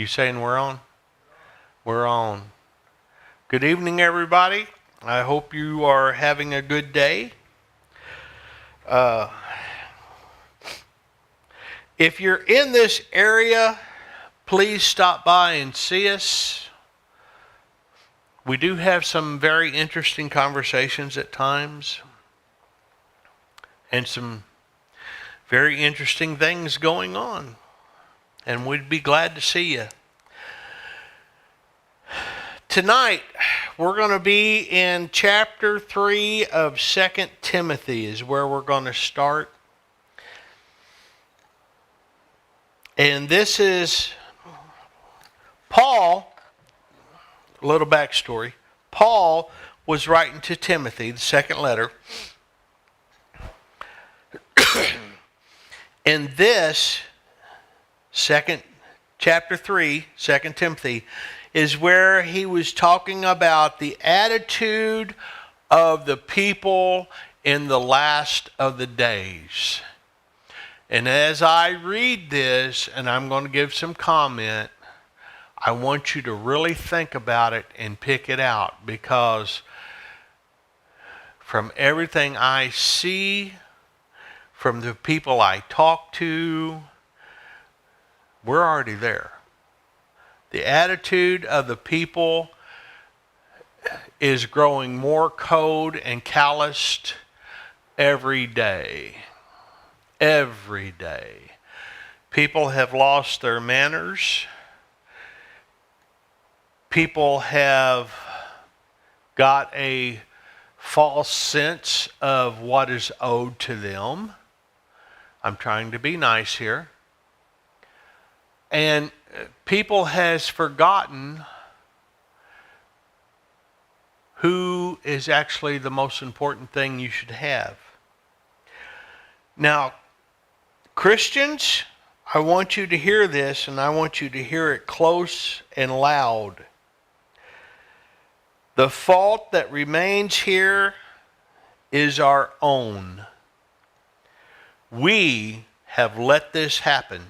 You saying we're on? We're on. Good evening, everybody. I hope you are having a good day. If you're in this area, please stop by and see us. We do have some very interesting conversations at times and some very interesting things going on. And we'd be glad to see you. Tonight, we're going to be in chapter 3 of 2 Timothy is where we're going to start. And this is Paul, a little backstory. Paul was writing to Timothy, the second letter. And this chapter 3, 2 Timothy, is where he was talking about the attitude of the people in the last of the days. And as I read this, and I'm going to give some comment, I want you to really think about it and pick it out, because from everything I see, from the people I talk to, we're already there. The attitude of the people is growing more cold and calloused every day. Every day. People have lost their manners. People have got a false sense of what is owed to them. I'm trying to be nice here. And people has forgotten who is actually the most important thing you should have. Now, Christians, I want you to hear this, and I want you to hear it close and loud. The fault that remains here is our own. We have let this happen.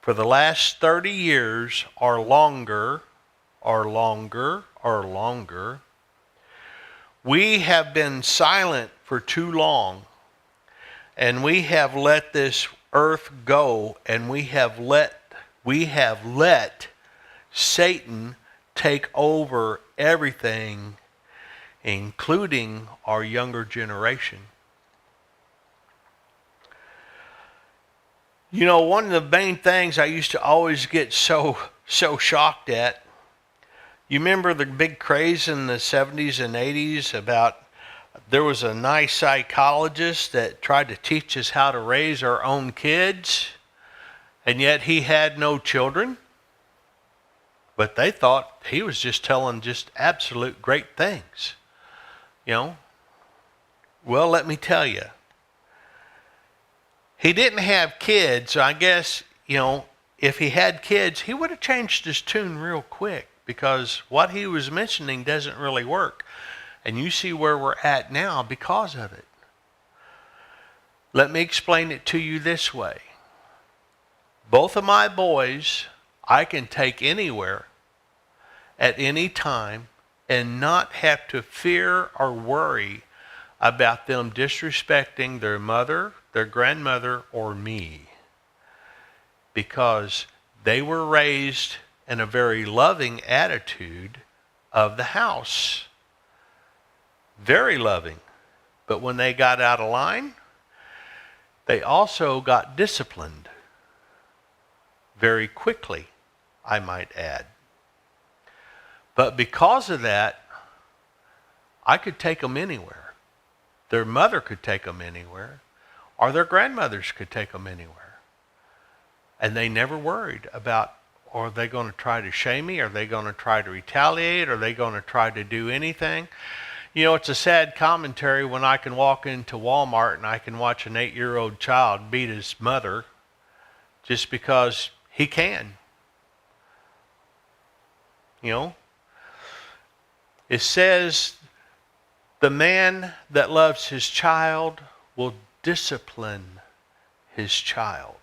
For the last 30 years or longer, we have been silent for too long, and we have let this earth go, and we have let Satan take over everything, including our younger generation. You know, one of the main things I used to always get so shocked at, you remember the big craze in the 70s and 80s about there was a nice psychologist that tried to teach us how to raise our own kids, and yet he had no children, but they thought he was just telling just absolute great things. You know? Well, let me tell you. He didn't have kids, so I guess, if he had kids, he would have changed his tune real quick, because what he was mentioning doesn't really work. And you see where we're at now because of it. Let me explain it to you this way. Both of my boys, I can take anywhere at any time and not have to fear or worry about them disrespecting their mother, their grandmother, or me, because they were raised in a very loving attitude of the house. Very loving. But when they got out of line, they also got disciplined very quickly, I might add. But because of that, I could take them anywhere. Their mother could take them anywhere, or their grandmothers could take them anywhere. And they never worried about, are they going to try to shame me? Are they going to try to retaliate? Are they going to try to do anything? You know, it's a sad commentary when I can walk into Walmart and I can watch an 8-year-old child beat his mother just because he can. You know? It says, the man that loves his child will discipline his child.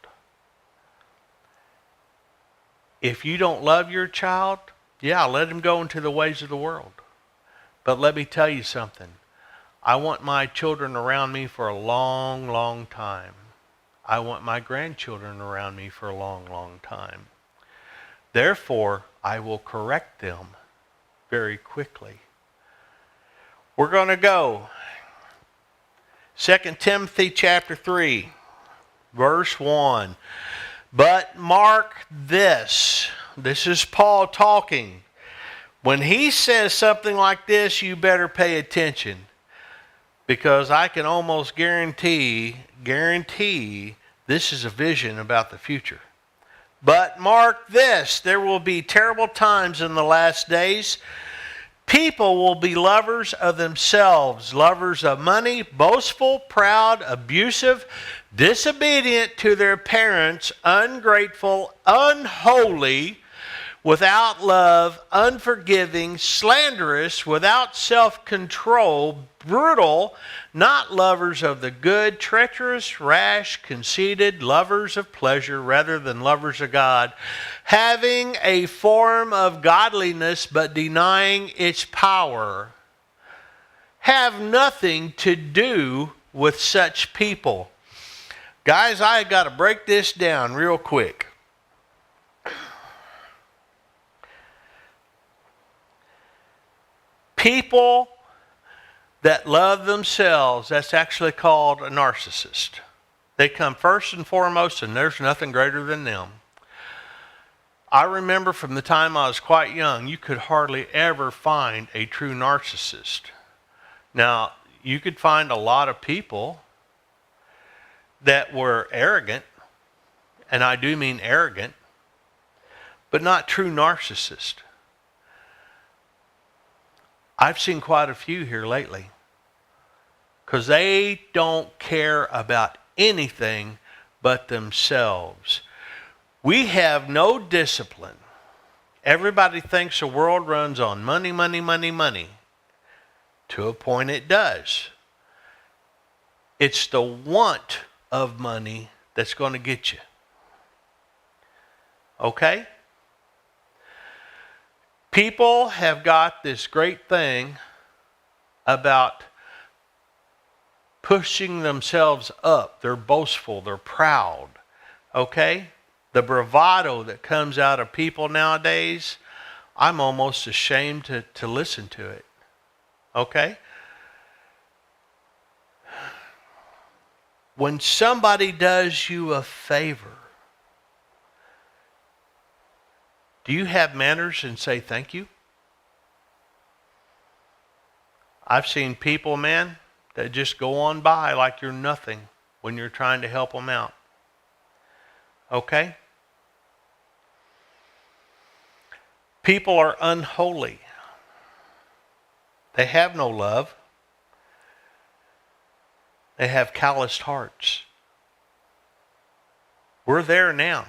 If you don't love your child, yeah, let him go into the ways of the world. But let me tell you something. I want my children around me for a long, long time. I want my grandchildren around me for a long, long time. Therefore, I will correct them very quickly. We're going to go 2 Timothy chapter 3, verse 1. But mark this. This is Paul talking. When he says something like this, you better pay attention. Because I can almost guarantee this is a vision about the future. But mark this, there will be terrible times in the last days. People will be lovers of themselves, lovers of money, boastful, proud, abusive, disobedient to their parents, ungrateful, unholy, without love, unforgiving, slanderous, without self-control, brutal, not lovers of the good, treacherous, rash, conceited, lovers of pleasure rather than lovers of God, having a form of godliness but denying its power. Have nothing to do with such people. Guys, I got to break this down real quick. People that love themselves, that's actually called a narcissist. They come first and foremost, and there's nothing greater than them. I remember from the time I was quite young, you could hardly ever find a true narcissist. Now, you could find a lot of people that were arrogant, and I do mean arrogant, but not true narcissists. I've seen quite a few here lately because they don't care about anything but themselves. We have no discipline. Everybody thinks the world runs on money, money, money, money. To a point it does. It's the want of money that's going to get you. Okay? People have got this great thing about pushing themselves up. They're boastful. They're proud. Okay? The bravado that comes out of people nowadays, I'm almost ashamed to listen to it. Okay? When somebody does you a favor, do you have manners and say thank you? I've seen people, man, that just go on by like you're nothing when you're trying to help them out. Okay? People are unholy. They have no love. They have calloused hearts. We're there now.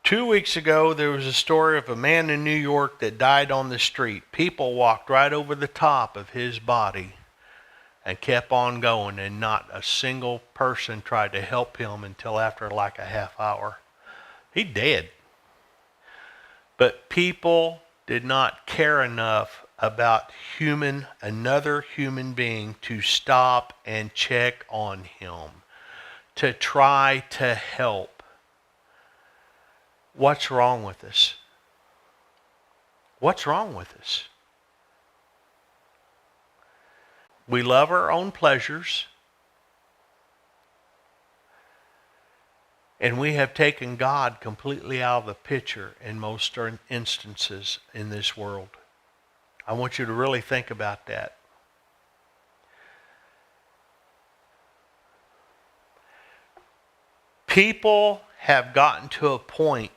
2 weeks ago, there was a story of a man in New York that died on the street. People walked right over the top of his body and kept on going, and not a single person tried to help him until after like a half hour. He dead. But people did not care enough about another human being to stop and check on him, to try to help. What's wrong with us? What's wrong with us? We love our own pleasures, and we have taken God completely out of the picture in most instances in this world. I want you to really think about that. People have gotten to a point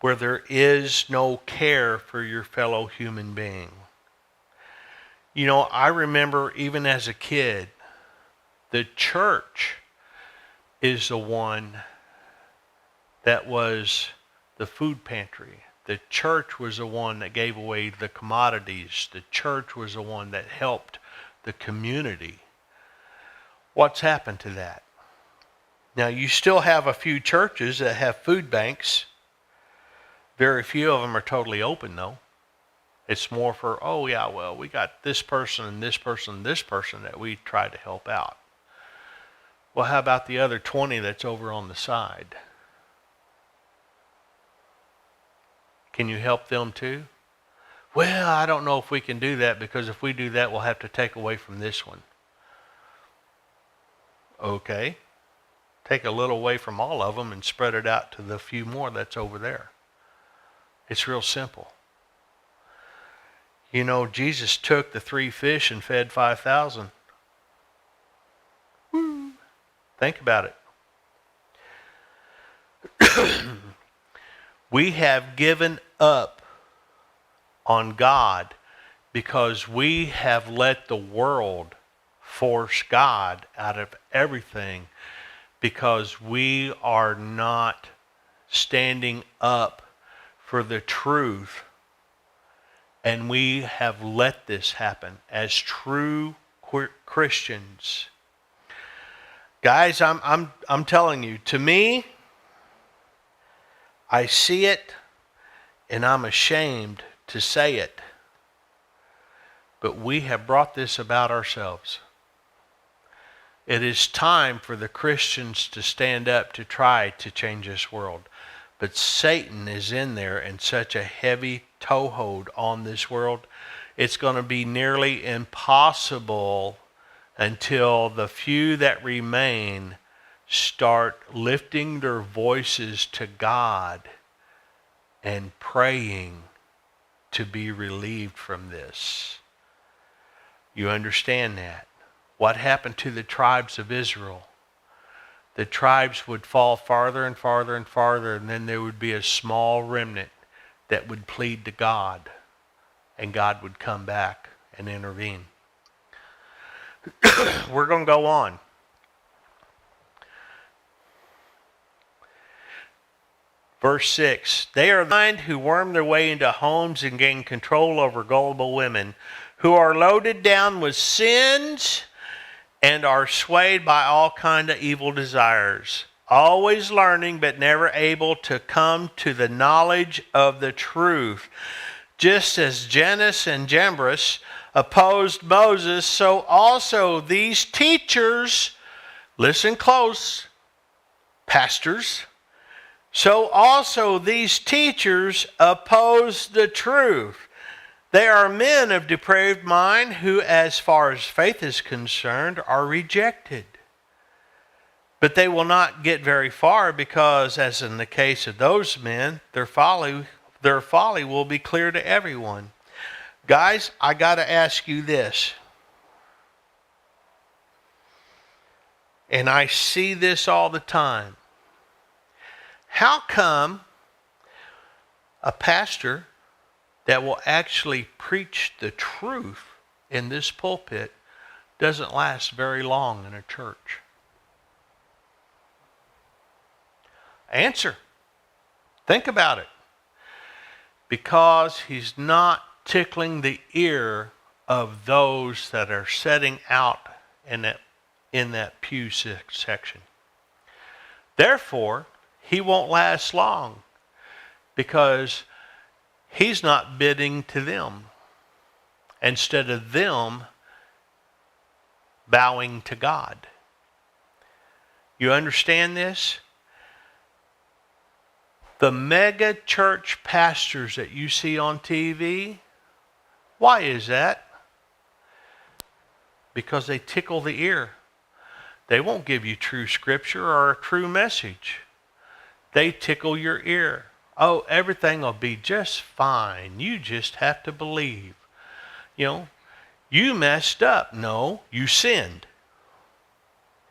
where there is no care for your fellow human being. You know, I remember even as a kid, the church is the one that was the food pantry. The church was the one that gave away the commodities. The church was the one that helped the community. What's happened to that? Now, you still have a few churches that have food banks. Very few of them are totally open, though. It's more for, oh, yeah, well, we got this person and this person and this person that we try to help out. Well, how about the other 20 that's over on the side? Can you help them too? Well, I don't know if we can do that, because if we do that, we'll have to take away from this one. Okay. Take a little away from all of them and spread it out to the few more that's over there. It's real simple. You know, Jesus took the 3 fish and fed 5,000. Woo. Think about it. We have given up on God because we have let the world force God out of everything, because we are not standing up for the truth, and we have let this happen as true Christians. Guys, I'm telling you, to me, I see it and I'm ashamed to say it, but we have brought this about ourselves. It is time for the Christians to stand up to try to change this world. But Satan is in there in such a heavy toehold on this world, it's going to be nearly impossible until the few that remain start lifting their voices to God and praying to be relieved from this. You understand that? What happened to the tribes of Israel? The tribes would fall farther and farther and farther, and then there would be a small remnant that would plead to God, and God would come back and intervene. We're going to go on. Verse 6, they are blind who worm their way into homes and gain control over gullible women, who are loaded down with sins and are swayed by all kind of evil desires, always learning but never able to come to the knowledge of the truth. Just as Jannes and Jambres opposed Moses, so also these teachers, listen close, pastors, so also these teachers oppose the truth. They are men of depraved mind who, as far as faith is concerned, are rejected. But they will not get very far, because, as in the case of those men, their folly will be clear to everyone. Guys, I got to ask you this. And I see this all the time. How come a pastor that will actually preach the truth in this pulpit doesn't last very long in a church? Answer. Think about it. Because he's not tickling the ear of those that are setting out in that pew section. Therefore, he won't last long, because he's not bidding to them instead of them bowing to God. You understand this? The mega church pastors that you see on TV, why is that? Because they tickle the ear. They won't give you true scripture or a true message. They tickle your ear. Oh, everything will be just fine. You just have to believe. You know, you messed up. No, you sinned.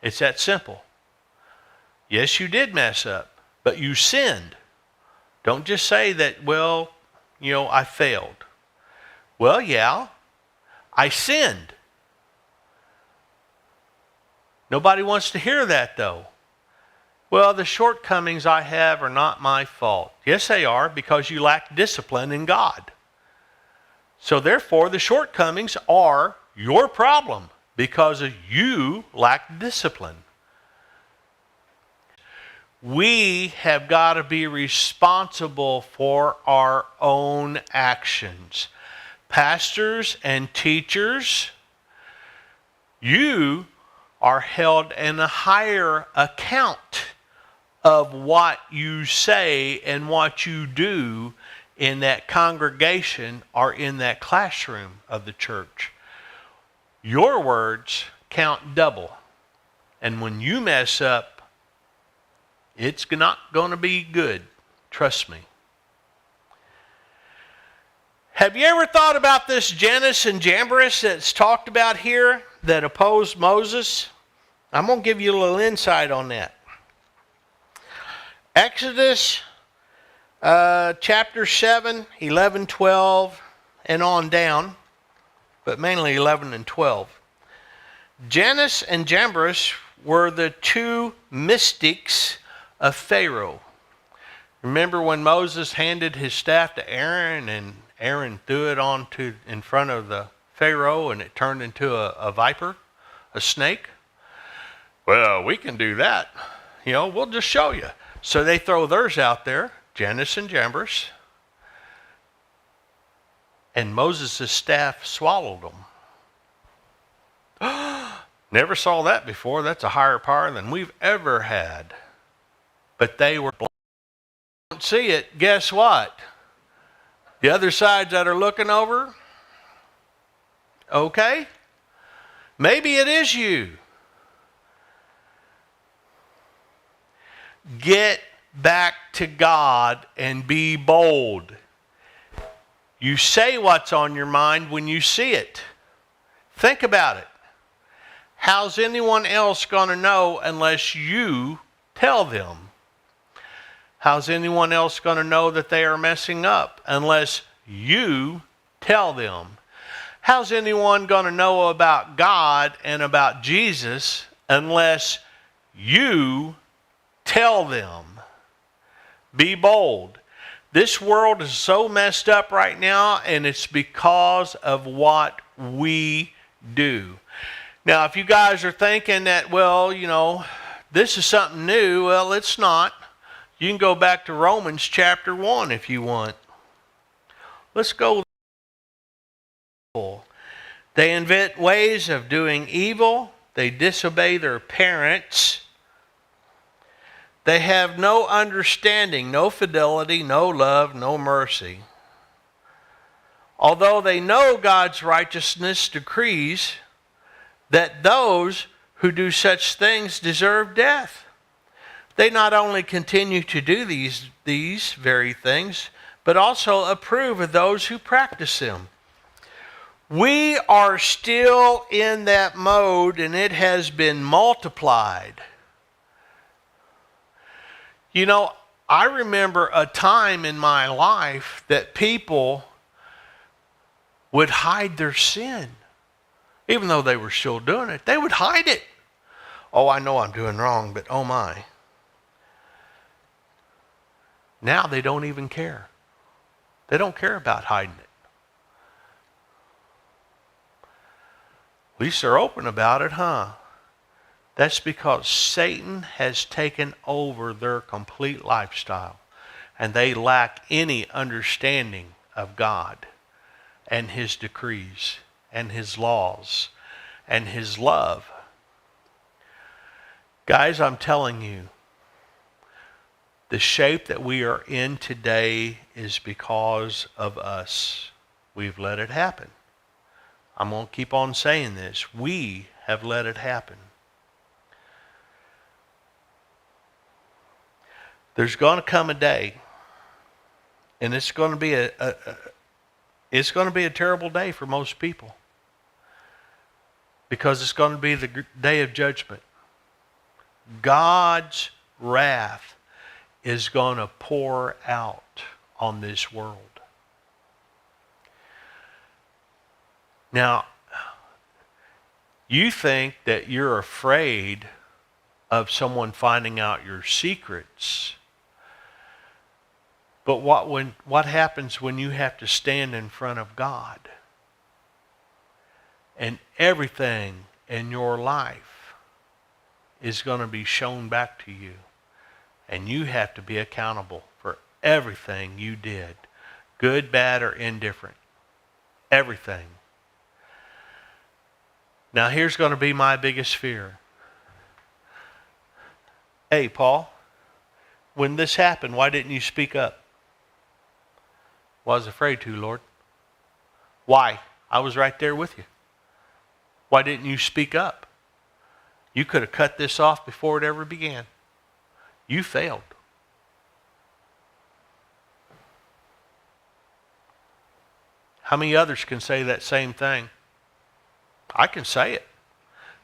It's that simple. Yes, you did mess up, but you sinned. Don't just say that, well, you know, I failed. Well, yeah, I sinned. Nobody wants to hear that, though. Well, the shortcomings I have are not my fault. Yes, they are, because you lack discipline in God. So therefore, the shortcomings are your problem, because you lack discipline. We have got to be responsible for our own actions. Pastors and teachers, you are held in a higher account of what you say and what you do in that congregation or in that classroom of the church. Your words count double. And when you mess up, it's not going to be good. Trust me. Have you ever thought about this Jannes and Jambres that's talked about here that opposed Moses? I'm going to give you a little insight on that. Exodus chapter 7, 11, 12, and on down, but mainly 11 and 12. Jannes and Jambres were the two mystics of Pharaoh. Remember when Moses handed his staff to Aaron and Aaron threw it in front of the Pharaoh and it turned into a viper, a snake? Well, we can do that. We'll just show you. So they throw theirs out there, Jannes and Jambres, and Moses' staff swallowed them. Never saw that before. That's a higher power than we've ever had. But they were blind. Don't see it. Guess what? The other sides that are looking over, okay, maybe it is you. Get back to God and be bold. You say what's on your mind when you see it. Think about it. How's anyone else going to know unless you tell them? How's anyone else going to know that they are messing up unless you tell them? How's anyone going to know about God and about Jesus unless you tell them? Be bold. This world is so messed up right now, and it's because of what we do. Now, if you guys are thinking that, this is something new, well, it's not. You can go back to Romans chapter 1 if you want. Let's go. They invent ways of doing evil. They disobey their parents. They have no understanding, no fidelity, no love, no mercy. Although they know God's righteousness decrees that those who do such things deserve death, they not only continue to do these very things, but also approve of those who practice them. We are still in that mode, and it has been multiplied. I remember a time in my life that people would hide their sin. Even though they were still doing it, they would hide it. Oh, I know I'm doing wrong, but oh my. Now they don't even care. They don't care about hiding it. At least they're open about it, huh? That's because Satan has taken over their complete lifestyle, and they lack any understanding of God and His decrees and His laws and His love. Guys, I'm telling you, the shape that we are in today is because of us. We've let it happen. I'm going to keep on saying this. We have let it happen. There's going to come a day, and it's going to be a terrible day for most people, because it's going to be the day of judgment. God's wrath is going to pour out on this world. Now, you think that you're afraid of someone finding out your secrets. But what happens when you have to stand in front of God? And everything in your life is going to be shown back to you. And you have to be accountable for everything you did, good, bad, or indifferent. Everything. Now here's going to be my biggest fear. Hey, Paul, when this happened, why didn't you speak up? Well, I was afraid to, Lord. Why? I was right there with you. Why didn't you speak up? You could have cut this off before it ever began. You failed. How many others can say that same thing? I can say it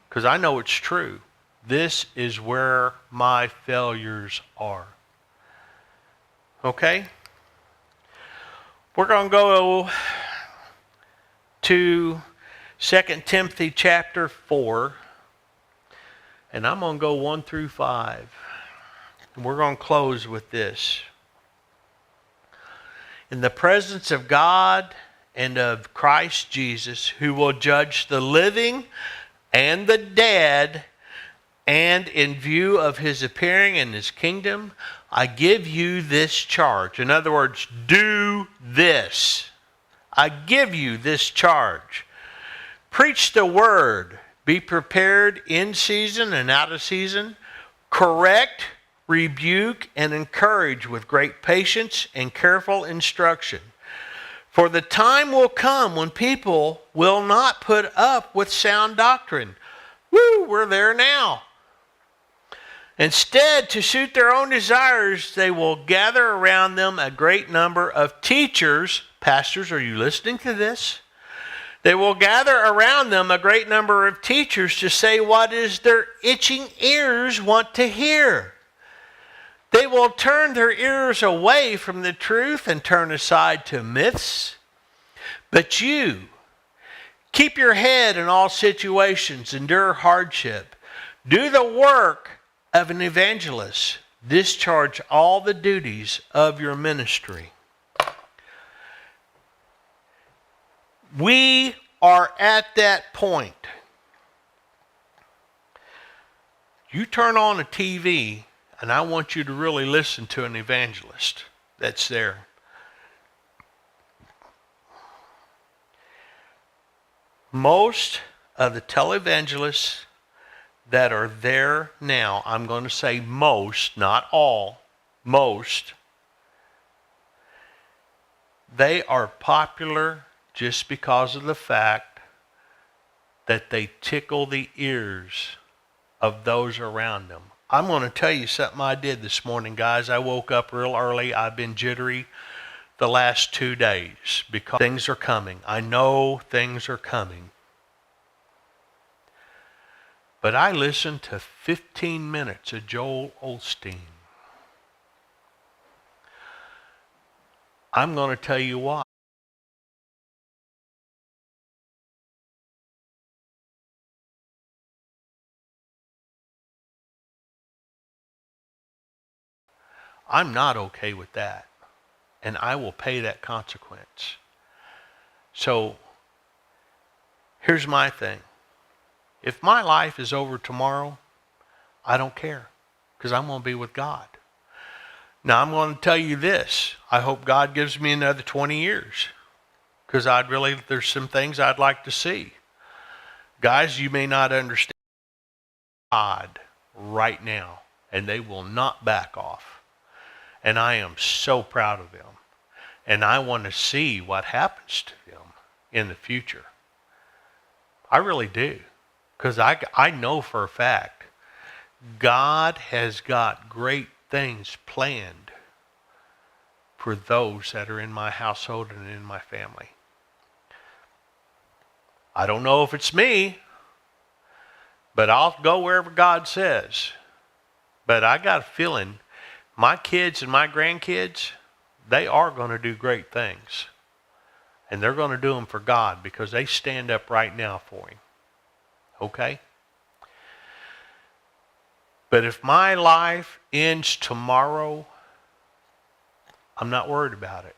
because I know it's true. This is where my failures are. Okay? We're going to go to 2 Timothy chapter 4. And I'm going to go 1 through 5. And we're going to close with this. In the presence of God and of Christ Jesus, who will judge the living and the dead, and in view of his appearing in his kingdom, I give you this charge. In other words, do this. I give you this charge. Preach the word. Be prepared in season and out of season. Correct, rebuke, and encourage with great patience and careful instruction. For the time will come when people will not put up with sound doctrine. Woo, we're there now. Instead, to suit their own desires, they will gather around them a great number of teachers. Pastors, are you listening to this? They will gather around them a great number of teachers to say what is their itching ears want to hear. They will turn their ears away from the truth and turn aside to myths. But you, keep your head in all situations, endure hardship, do the work of an evangelist, discharge all the duties of your ministry. We are at that point. You turn on a TV, and I want you to really listen to an evangelist that's there. Most of the televangelists that are there now, I'm going to say most, not all, most, they are popular just because of the fact that they tickle the ears of those around them. I'm going to tell you something I did this morning, guys. I woke up real early. I've been jittery the last 2 days because things are coming. I know things are coming. But I listened to 15 minutes of Joel Osteen. I'm going to tell you why. I'm not okay with that. And I will pay that consequence. So, here's my thing. If my life is over tomorrow, I don't care. Because I'm going to be with God. Now, I'm going to tell you this. I hope God gives me another 20 years. Because there's some things I'd like to see. Guys, you may not understand God right now. And they will not back off. And I am so proud of them. And I want to see what happens to them in the future. I really do. Because I know for a fact, God has got great things planned for those that are in my household and in my family. I don't know if it's me, but I'll go wherever God says. But I got a feeling my kids and my grandkids, they are going to do great things. And they're going to do them for God because they stand up right now for Him. Okay? But if my life ends tomorrow, I'm not worried about it.